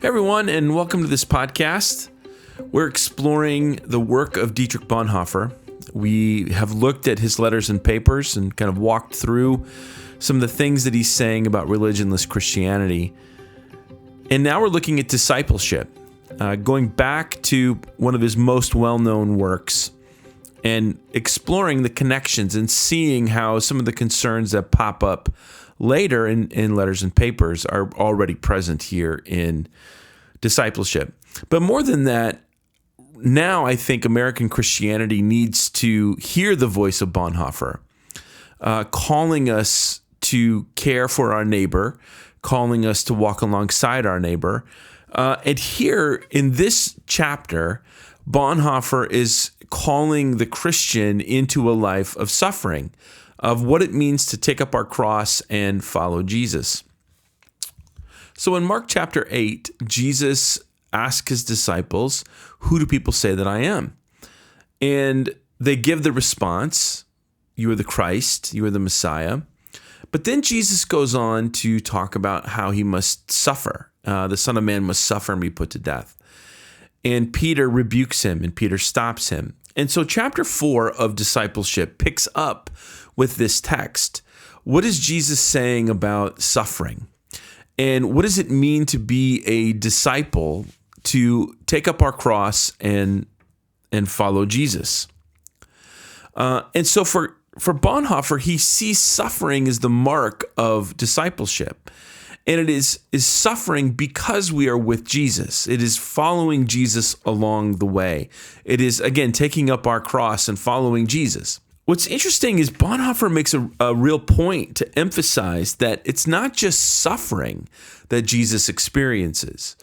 Hey everyone, and welcome to this podcast. We're exploring the work of Dietrich Bonhoeffer. We have looked at his letters and papers and kind of walked through some of the things that he's saying about religionless Christianity. And now we're looking at discipleship, going back to one of his most well-known works and exploring the connections and seeing how some of the concerns that pop up later in letters and papers are already present here in discipleship. But more than that, now I think American Christianity needs to hear the voice of Bonhoeffer, calling us to care for our neighbor, calling us to walk alongside our neighbor. And here in this chapter, Bonhoeffer is calling the Christian into a life of suffering, of what it means to take up our cross and follow Jesus. So in Mark chapter 8, Jesus asked his disciples, "Who do people say that I am?" And they give the response, "You are the Christ, you are the Messiah." But then Jesus goes on to talk about how he must suffer. The Son of Man must suffer and be put to death. And Peter rebukes him, and Peter stops him. And so chapter 4 of discipleship picks up with this text. What is Jesus saying about suffering? And what does it mean to be a disciple, to take up our cross and follow Jesus? And so for Bonhoeffer, he sees suffering as the mark of discipleship. And it is suffering because we are with Jesus. It is following Jesus along the way. It is, again, taking up our cross and following Jesus. What's interesting is Bonhoeffer makes a real point to emphasize that it's not just suffering that Jesus experiences.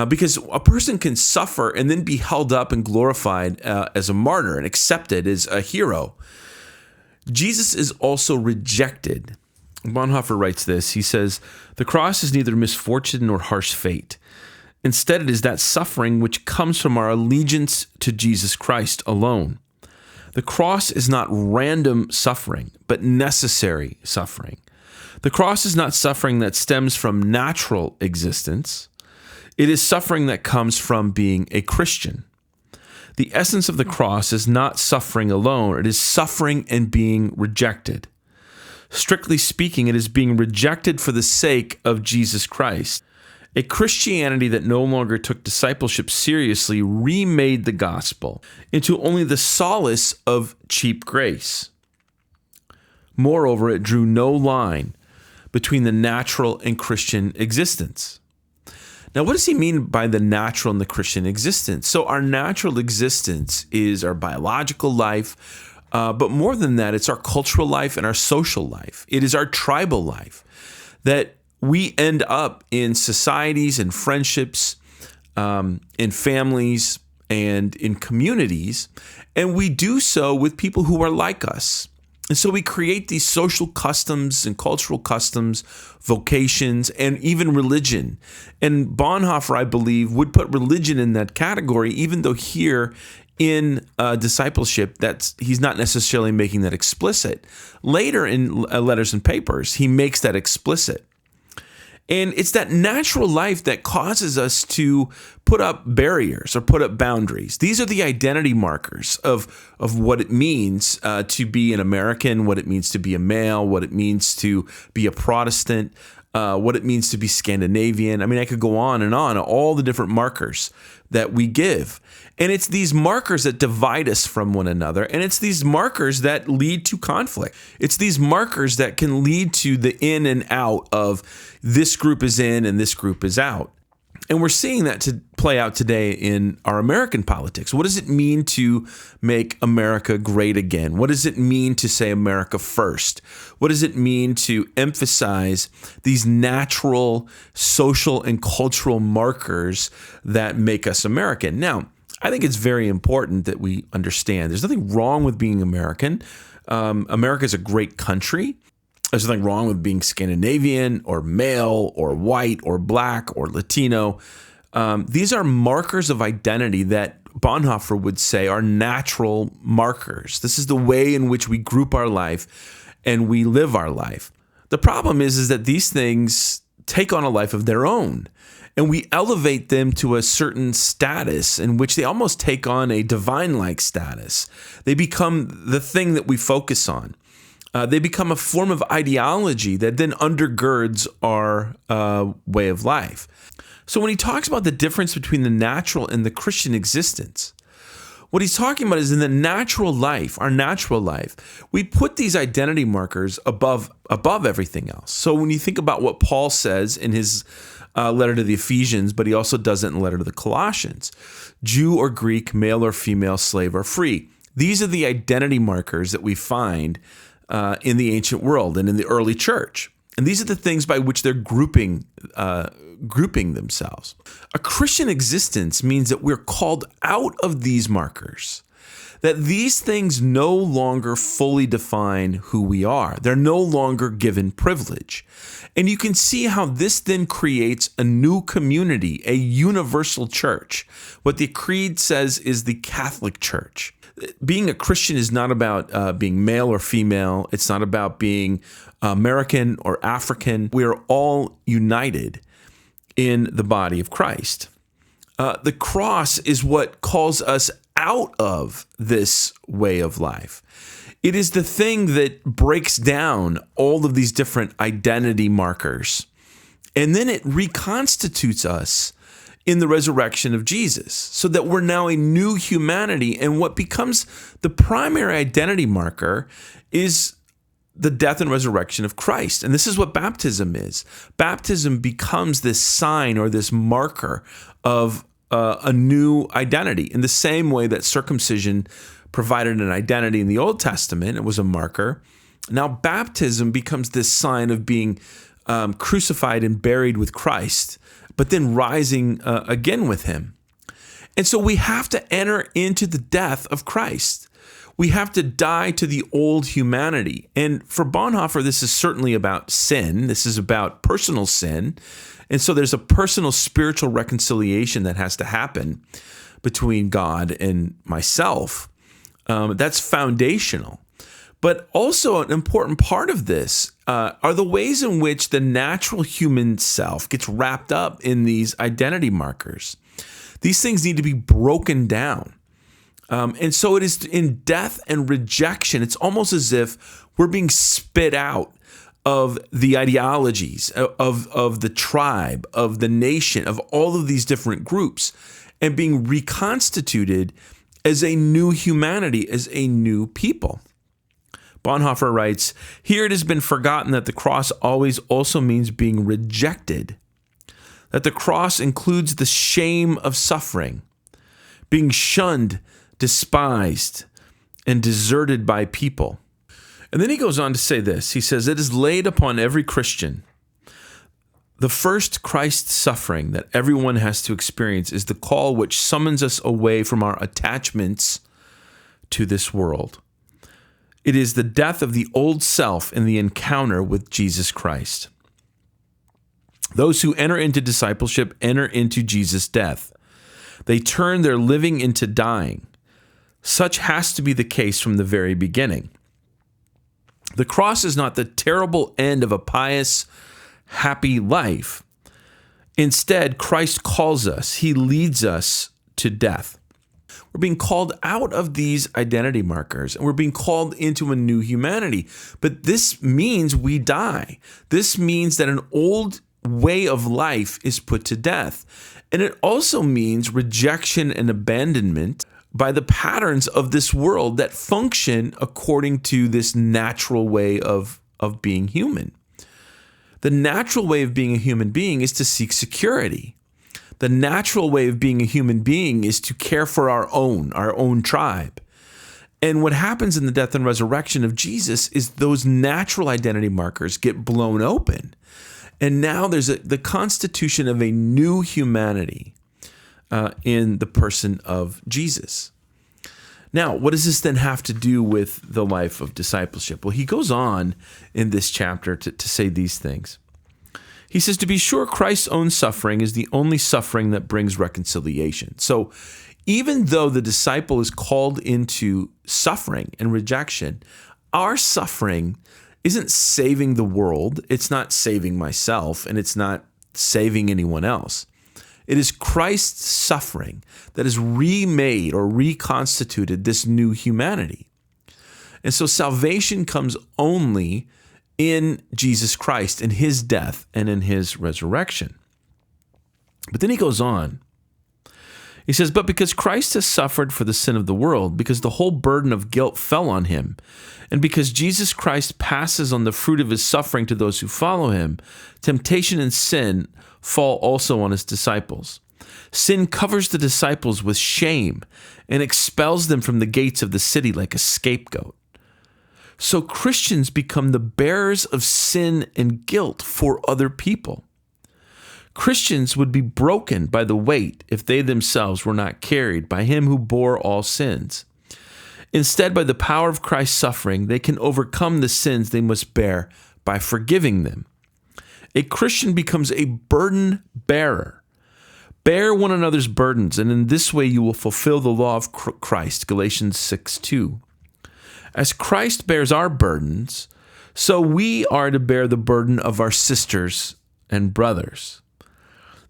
Because a person can suffer and then be held up and glorified as a martyr and accepted as a hero. Jesus is also rejected. Bonhoeffer writes this. He says, "The cross is neither misfortune nor harsh fate. Instead, it is that suffering which comes from our allegiance to Jesus Christ alone. The cross is not random suffering, but necessary suffering. The cross is not suffering that stems from natural existence. It is suffering that comes from being a Christian. The essence of the cross is not suffering alone. It is suffering and being rejected. Strictly speaking, it is being rejected for the sake of Jesus Christ. A Christianity that no longer took discipleship seriously remade the gospel into only the solace of cheap grace. Moreover, it drew no line between the natural and Christian existence." Now, what does he mean by the natural and the Christian existence? So our natural existence is our biological life, but more than that, it's our cultural life and our social life. It is our tribal life that we end up in societies and friendships, in families and in communities, and we do so with people who are like us. And so we create these social customs and cultural customs, vocations, and even religion. And Bonhoeffer, I believe, would put religion in that category, even though here in discipleship, he's not necessarily making that explicit. Later in letters and papers, he makes that explicit. And it's that natural life that causes us to put up barriers or put up boundaries. These are the identity markers of what it means to be an American, what it means to be a male, what it means to be a Protestant, what it means to be Scandinavian. I mean, I could go on, all the different markers that we give. And it's these markers that divide us from one another. And it's these markers that lead to conflict. It's these markers that can lead to the in and out of this group is in and this group is out. And we're seeing that to play out today in our American politics. What does it mean to make America great again? What does it mean to say America first? What does it mean to emphasize these natural social and cultural markers that make us American? Now, I think it's very important that we understand there's nothing wrong with being American. America is a great country. There's nothing wrong with being Scandinavian or male or white or black or Latino. These are markers of identity that Bonhoeffer would say are natural markers. This is the way in which we group our life and we live our life. The problem is that these things take on a life of their own. and we elevate them to a certain status in which they almost take on a divine-like status. They become the thing that we focus on. They become a form of ideology that then undergirds our way of life. So when he talks about the difference between the natural and the Christian existence, what he's talking about is in the natural life, our natural life, we put these identity markers above everything else. So when you think about what Paul says in his letter to the Ephesians, but he also does it in the letter to the Colossians, Jew or Greek, male or female, slave or free. These are the identity markers that we find in the ancient world and in the early church. And these are the things by which they're grouping themselves. A Christian existence means that we're called out of these markers, that these things no longer fully define who we are. They're no longer given privilege. And you can see how this then creates a new community, a universal church. What the Creed says is the Catholic Church. Being a Christian is not about being male or female. It's not about being American or African. We are all united in the body of Christ. The cross is what calls us out of this way of life. It is the thing that breaks down all of these different identity markers. And then it reconstitutes us in the resurrection of Jesus, so that we're now a new humanity. And what becomes the primary identity marker is the death and resurrection of Christ. And this is what baptism is. Baptism becomes this sign or this marker of a new identity. In the same way that circumcision provided an identity in the Old Testament, it was a marker. Now baptism becomes this sign of being crucified and buried with Christ, but then rising again with him. And so we have to enter into the death of Christ. We have to die to the old humanity. And for Bonhoeffer, this is certainly about sin. This is about personal sin. And so there's a personal spiritual reconciliation that has to happen between God and myself. That's foundational. But also an important part of this are the ways in which the natural human self gets wrapped up in these identity markers. These things need to be broken down. And so it is in death and rejection. It's almost as if we're being spit out of the ideologies, of the tribe, of the nation, of all of these different groups, and being reconstituted as a new humanity, as a new people. Bonhoeffer writes, "Here it has been forgotten that the cross always also means being rejected, that the cross includes the shame of suffering, being shunned, despised, and deserted by people." And then he goes on to say this. He says, "It is laid upon every Christian. The first Christ suffering that everyone has to experience is the call which summons us away from our attachments to this world. It is the death of the old self in the encounter with Jesus Christ. Those who enter into discipleship enter into Jesus' death. They turn their living into dying. Such has to be the case from the very beginning. The cross is not the terrible end of a pious, happy life. Instead, Christ calls us. He leads us to death. We're being called out of these identity markers, and we're being called into a new humanity. But this means we die. This means that an old way of life is put to death. And it also means rejection and abandonment by the patterns of this world that function according to this natural way of being human. The natural way of being a human being is to seek security. The natural way of being a human being is to care for our own tribe. And what happens in the death and resurrection of Jesus is those natural identity markers get blown open. And now there's the constitution of a new humanity in the person of Jesus. Now, what does this then have to do with the life of discipleship? Well, he goes on in this chapter to say these things. He says, to be sure, Christ's own suffering is the only suffering that brings reconciliation. So even though the disciple is called into suffering and rejection, our suffering isn't saving the world. It's not saving myself, and it's not saving anyone else. It is Christ's suffering that has remade or reconstituted this new humanity. And so salvation comes only in Jesus Christ, in his death and in his resurrection. But then he goes on. He says, but because Christ has suffered for the sin of the world, because the whole burden of guilt fell on him, and because Jesus Christ passes on the fruit of his suffering to those who follow him, temptation and sin fall also on his disciples. Sin covers the disciples with shame and expels them from the gates of the city like a scapegoat. So Christians become the bearers of sin and guilt for other people. Christians would be broken by the weight if they themselves were not carried by him who bore all sins. Instead, by the power of Christ's suffering, they can overcome the sins they must bear by forgiving them. A Christian becomes a burden bearer. Bear one another's burdens, and in this way you will fulfill the law of Christ, Galatians 6:2. As Christ bears our burdens, so we are to bear the burden of our sisters and brothers.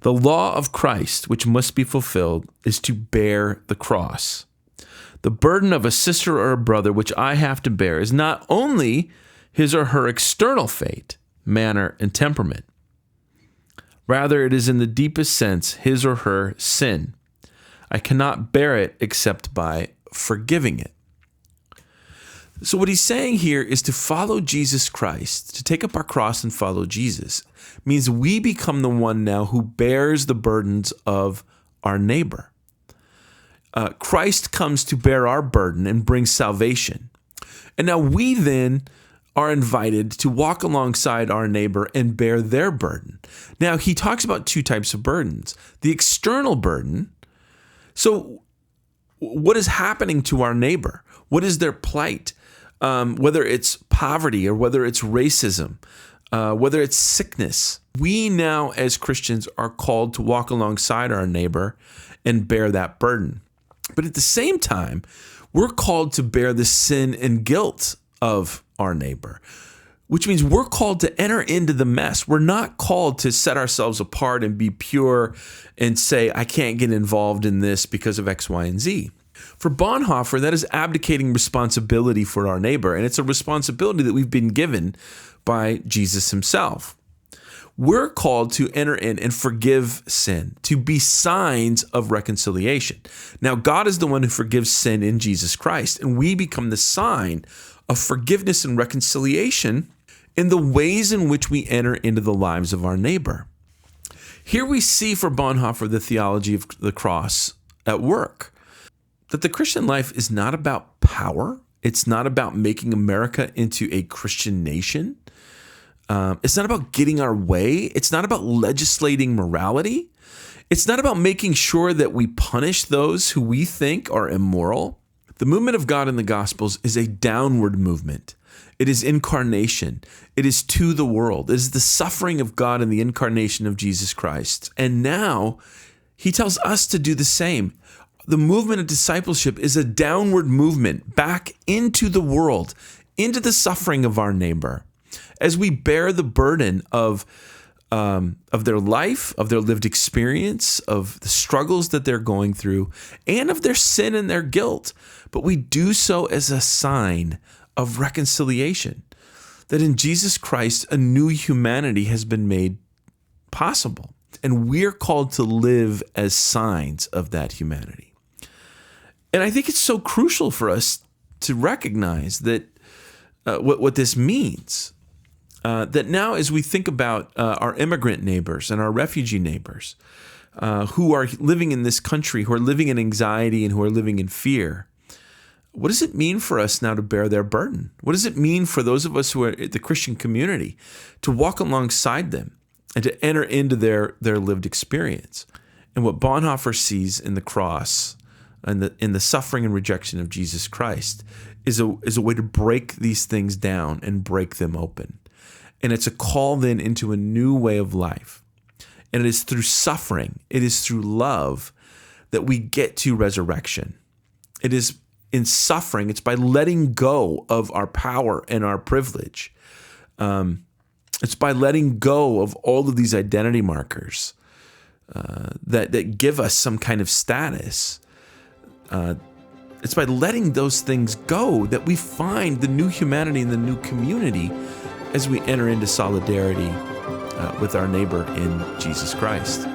The law of Christ, which must be fulfilled, is to bear the cross. The burden of a sister or a brother which I have to bear is not only his or her external fate, manner, and temperament. Rather, it is in the deepest sense his or her sin. I cannot bear it except by forgiving it. So what he's saying here is to follow Jesus Christ, to take up our cross and follow Jesus, means we become the one now who bears the burdens of our neighbor. Christ comes to bear our burden and bring salvation. And now we then are invited to walk alongside our neighbor and bear their burden. Now, he talks about two types of burdens. The external burden. So what is happening to our neighbor? What is their plight? Whether it's poverty or whether it's racism, whether it's sickness. We now as Christians are called to walk alongside our neighbor and bear that burden. But at the same time, we're called to bear the sin and guilt of our neighbor, which means we're called to enter into the mess. We're not called to set ourselves apart and be pure and say, I can't get involved in this because of X, Y, and Z. For Bonhoeffer, that is abdicating responsibility for our neighbor, and it's a responsibility that we've been given by Jesus himself. We're called to enter in and forgive sin, to be signs of reconciliation. Now, God is the one who forgives sin in Jesus Christ, and we become the sign of forgiveness and reconciliation in the ways in which we enter into the lives of our neighbor. Here we see for Bonhoeffer the theology of the cross at work. That the Christian life is not about power. It's not about making America into a Christian nation. It's not about getting our way. It's not about legislating morality. It's not about making sure that we punish those who we think are immoral. The movement of God in the Gospels is a downward movement. It is incarnation. It is to the world. It is the suffering of God and the incarnation of Jesus Christ. And now he tells us to do the same. The movement of discipleship is a downward movement back into the world, into the suffering of our neighbor, as we bear the burden of their life, of their lived experience, of the struggles that they're going through, and of their sin and their guilt. But we do so as a sign of reconciliation, that in Jesus Christ, a new humanity has been made possible, and we're called to live as signs of that humanity. And I think it's so crucial for us to recognize that what this means. That now as we think about our immigrant neighbors and our refugee neighbors who are living in this country, who are living in anxiety and who are living in fear, what does it mean for us now to bear their burden? What does it mean for those of us who are in the Christian community to walk alongside them and to enter into their lived experience? And what Bonhoeffer sees in the cross and in the suffering and rejection of Jesus Christ is a way to break these things down and break them open. And it's a call then into a new way of life. And it is through suffering, it is through love that we get to resurrection. It is in suffering, it's by letting go of our power and our privilege. It's by letting go of all of these identity markers that give us some kind of status. It's by letting those things go that we find the new humanity and the new community as we enter into solidarity with our neighbor in Jesus Christ.